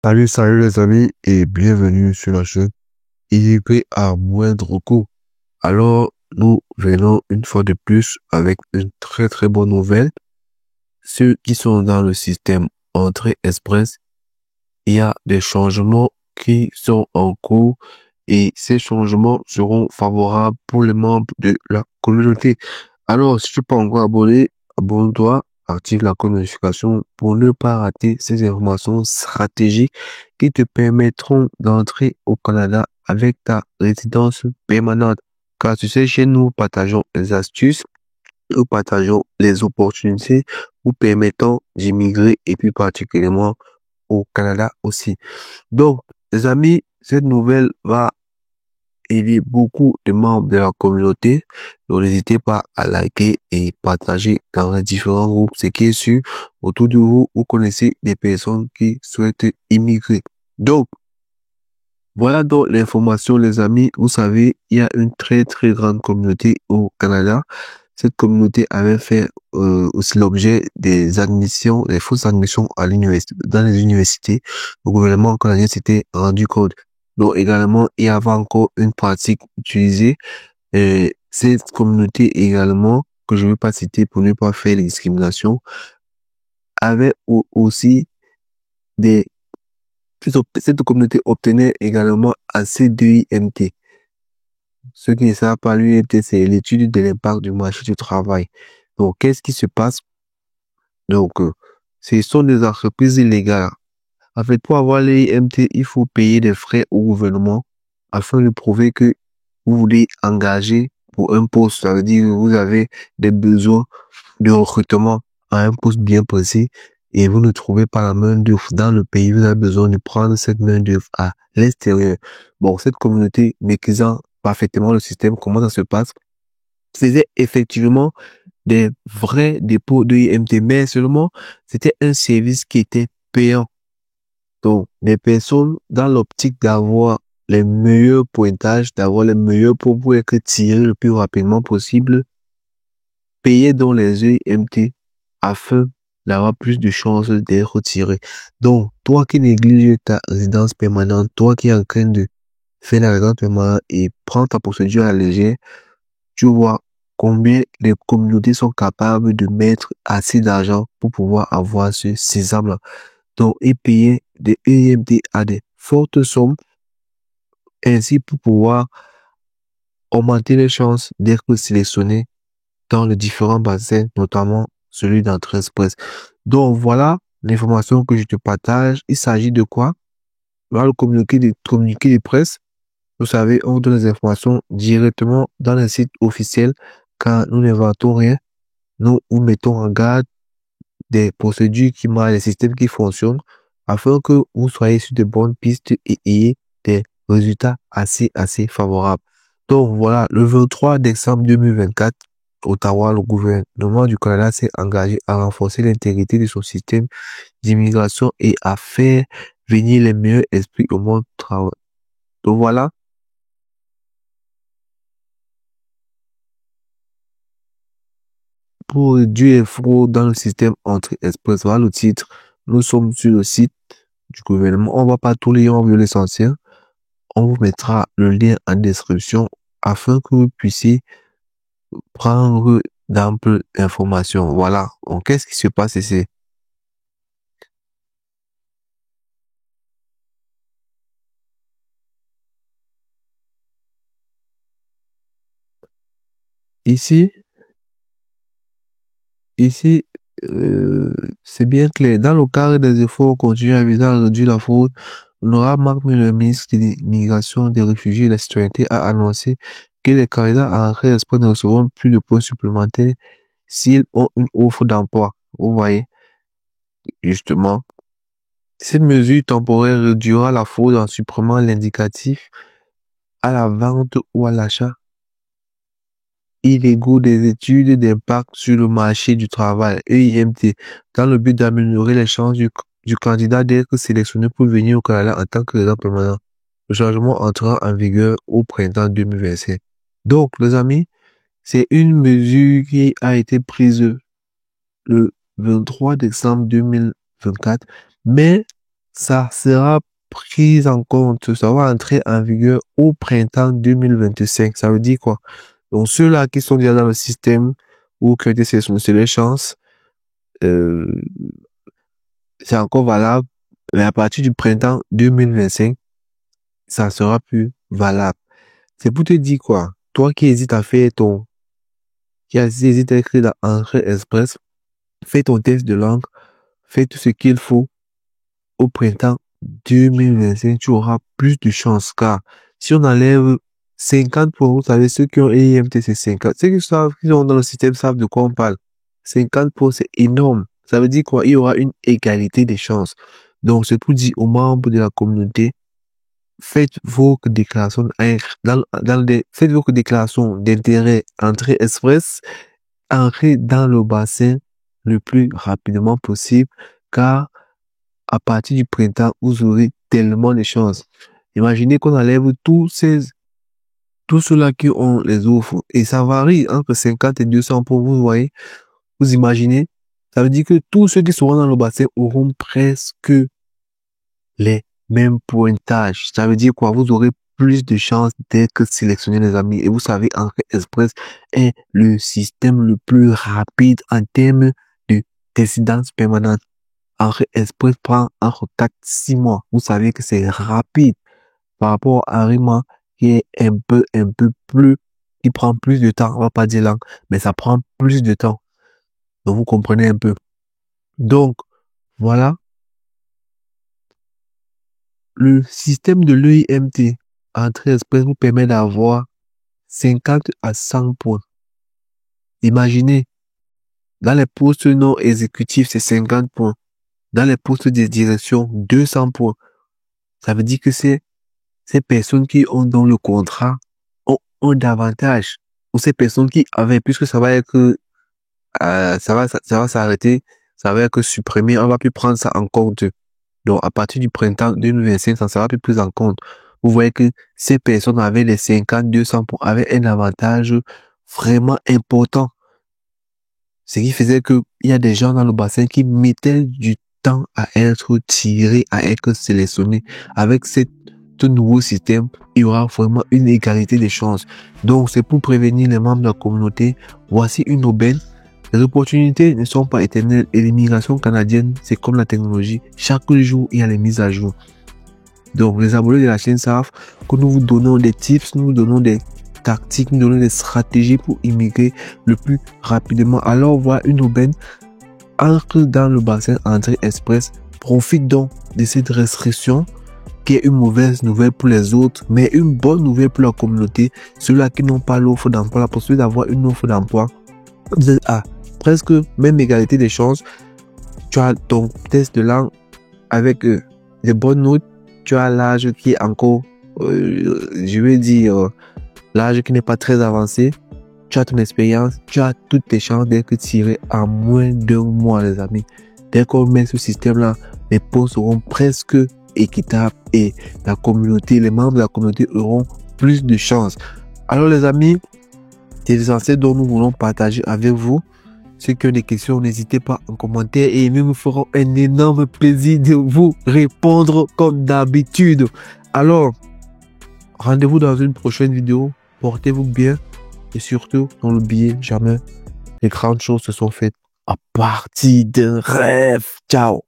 Salut les amis et bienvenue sur la chaîne Immigré à moindre coût. Alors, nous venons une fois de plus avec une très bonne nouvelle. Ceux qui sont dans le système Entrée Express, il y a des changements qui sont en cours et ces changements seront favorables pour les membres de la communauté. Alors, si tu n'es pas encore abonné, abonne-toi, active la notification pour ne pas rater ces informations stratégiques qui te permettront d'entrer au Canada avec ta résidence permanente. Car tu sais, chez nous, partageons les astuces, nous partageons les opportunités vous permettant d'immigrer et plus particulièrement au Canada aussi. Donc, les amis, cette nouvelle va aider beaucoup de membres de la communauté. Donc, n'hésitez pas à liker et partager dans les différents groupes. Ce qui est sûr, autour de vous, vous connaissez des personnes qui souhaitent immigrer. Donc, voilà donc l'information, les amis. Vous savez, il y a une très grande communauté au Canada. Cette communauté avait fait aussi l'objet des admissions, des fausses admissions à l'université, dans les universités. Le gouvernement canadien s'était rendu compte. Donc également, il y avait encore une pratique utilisée. Et cette communauté également, que je ne vais pas citer pour ne pas faire les discriminations, avait aussi des... Cette communauté obtenait également un CDI-MT. Ceux qui ne savent pas, l'UMT, c'est l'étude de l'impact du marché du travail. Donc, qu'est-ce qui se passe? Donc, ce sont des entreprises illégales. En fait, pour avoir l'IMT, il faut payer des frais au gouvernement afin de prouver que vous voulez engager pour un poste. Ça veut dire que vous avez des besoins de recrutement à un poste bien précis et vous ne trouvez pas la main-d'œuvre dans le pays. Vous avez besoin de prendre cette main-d'œuvre à l'extérieur. Bon, cette communauté maîtrisant parfaitement le système, comment ça se passe, faisait effectivement des vrais dépôts de IMT, mais seulement c'était un service qui était payant. Donc, les personnes dans l'optique d'avoir les meilleurs pointages, d'avoir les meilleurs pour être tirés le plus rapidement possible, payaient dans les IMT afin d'avoir plus de chances d'être tiré. Donc, toi qui négliges ta résidence permanente, toi qui es en train de faire la résidence permanente et prends ta procédure à la légère, tu vois combien les communautés sont capables de mettre assez d'argent pour pouvoir avoir ce sésame-là. Donc, et payer des EMT à des fortes sommes, ainsi pour pouvoir augmenter les chances d'être sélectionné dans les différents bassins, notamment celui d'entrée express. Donc, voilà l'information que je te partage. Il s'agit de quoi? Voilà le communiqué de presse. Vous savez, on donne les informations directement dans le site officiel car nous n'inventons rien. Nous vous mettons en garde des procédures qui marchent, des systèmes qui fonctionnent afin que vous soyez sur de bonnes pistes et ayez des résultats assez favorables. Donc voilà, le 23 décembre 2024, Ottawa, le gouvernement du Canada s'est engagé à renforcer l'intégrité de son système d'immigration et à faire venir les meilleurs esprits au monde du travail. Donc voilà, pour réduire les fraudes dans le système Entrée Express, voilà le titre. Nous sommes sur le site du gouvernement. On va pas tout lire, on veut l'essentiel. On vous mettra le lien en description afin que vous puissiez prendre d'amples informations. Voilà. Donc, qu'est-ce qui se passe ici? Ici, ici, euh, c'est bien clair. Dans le cadre des efforts continus à viser à réduire la fraude, Honorable le ministre de l'immigration, des réfugiés et de la citoyenneté a annoncé que les candidats à entrée express ne recevront plus de points supplémentaires s'ils ont une offre d'emploi. Vous voyez, justement. Cette mesure temporaire réduira la fraude en supprimant l'indicatif à la vente ou à l'achat illégaux des études d'impact sur le marché du travail, EIMT, dans le but d'améliorer les chances du candidat d'être sélectionné pour venir au Canada en tant que résident permanent. Le changement entrera en vigueur au printemps 2025. Donc, les amis, c'est une mesure qui a été prise le 23 décembre 2024, mais ça sera pris en compte, ça va entrer en vigueur au printemps 2025. Ça veut dire quoi? Donc, ceux-là qui sont déjà dans le système ou qui ont été sélectionnés sur les chances, euh, c'est encore valable, mais à partir du printemps 2025, ça sera plus valable. C'est pour te dire quoi? Toi qui hésites à faire qui hésite à écrire dans Entrée Express, fais ton test de langue, fais tout ce qu'il faut. Au printemps 2025, tu auras plus de chance, car si on enlève 50 points, vous savez, ceux qui ont EIMT, c'est 50. Ceux qui savent, qui sont dans le système savent de quoi on parle. 50 points, c'est énorme. Ça veut dire quoi? Il y aura une égalité des chances. Donc, c'est pour dire aux membres de la communauté, faites vos déclarations, faites vos déclarations d'intérêt entrée express, entrez dans le bassin le plus rapidement possible, car à partir du printemps, vous aurez tellement de chances. Imaginez qu'on enlève tous ceux-là qui ont les offres, et ça varie entre 50 et 200 pour vous voyez. Vous imaginez? Ça veut dire que tous ceux qui seront dans le bassin auront presque les mêmes pointages. Ça veut dire quoi? Vous aurez plus de chances d'être sélectionné, les amis. Et vous savez, Entrée Express est le système le plus rapide en termes de résidence permanente. Entrée Express prend entre 4 et 6 mois. Vous savez que c'est rapide par rapport à Rima qui est un peu plus, qui prend plus de temps. On va pas dire langue, mais ça prend plus de temps. Donc, vous comprenez un peu. Donc, voilà. Le système de l'EIMT, Entrée Express, vous permet d'avoir 50 à 100 points. Imaginez, dans les postes non exécutifs, c'est 50 points. Dans les postes de direction, 200 points. Ça veut dire que ces personnes qui ont dans le contrat ont davantage. Ou ces personnes qui avaient, puisque ça va être, ça va s'arrêter, ça va être supprimé, on va plus prendre ça en compte. Donc, à partir du printemps 2025, ça ne sera plus pris en compte. Vous voyez que ces personnes avaient les 50, 200 points, avaient un avantage vraiment important. Ce qui faisait que il y a des gens dans le bassin qui mettaient du temps à être tirés, à être sélectionnés. Avec ce nouveau système, il y aura vraiment une égalité des chances. Donc, c'est pour prévenir les membres de la communauté. Voici une aubaine. Les opportunités ne sont pas éternelles et l'immigration canadienne, c'est comme la technologie. Chaque jour, il y a les mises à jour. Donc, les abonnés de la chaîne savent que nous vous donnons des tips, nous vous donnons des tactiques, nous donnons des stratégies pour immigrer le plus rapidement. Alors, voilà une aubaine. Entre dans le bassin Entrée Express. Profite donc de cette restriction qui est une mauvaise nouvelle pour les autres, mais une bonne nouvelle pour la communauté. Ceux-là qui n'ont pas l'offre d'emploi, la possibilité d'avoir une offre d'emploi. Vous êtes à presque même égalité des chances. Tu as ton test de langue avec des bonnes notes. Tu as l'âge qui est encore, je vais dire, l'âge qui n'est pas très avancé. Tu as ton expérience, tu as toutes tes chances d'être tiré en moins d'un mois, les amis. Dès qu'on met ce système-là, les postes seront presque équitables et la communauté, les membres de la communauté auront plus de chances. Alors, les amis, c'est l'essentiel dont nous voulons partager avec vous. Ceux qui ont des questions, n'hésitez pas en commentaire et nous nous ferons un énorme plaisir de vous répondre comme d'habitude. Alors, rendez-vous dans une prochaine vidéo. Portez-vous bien et surtout, n'oubliez jamais, les grandes choses se sont faites à partir d'un rêve. Ciao!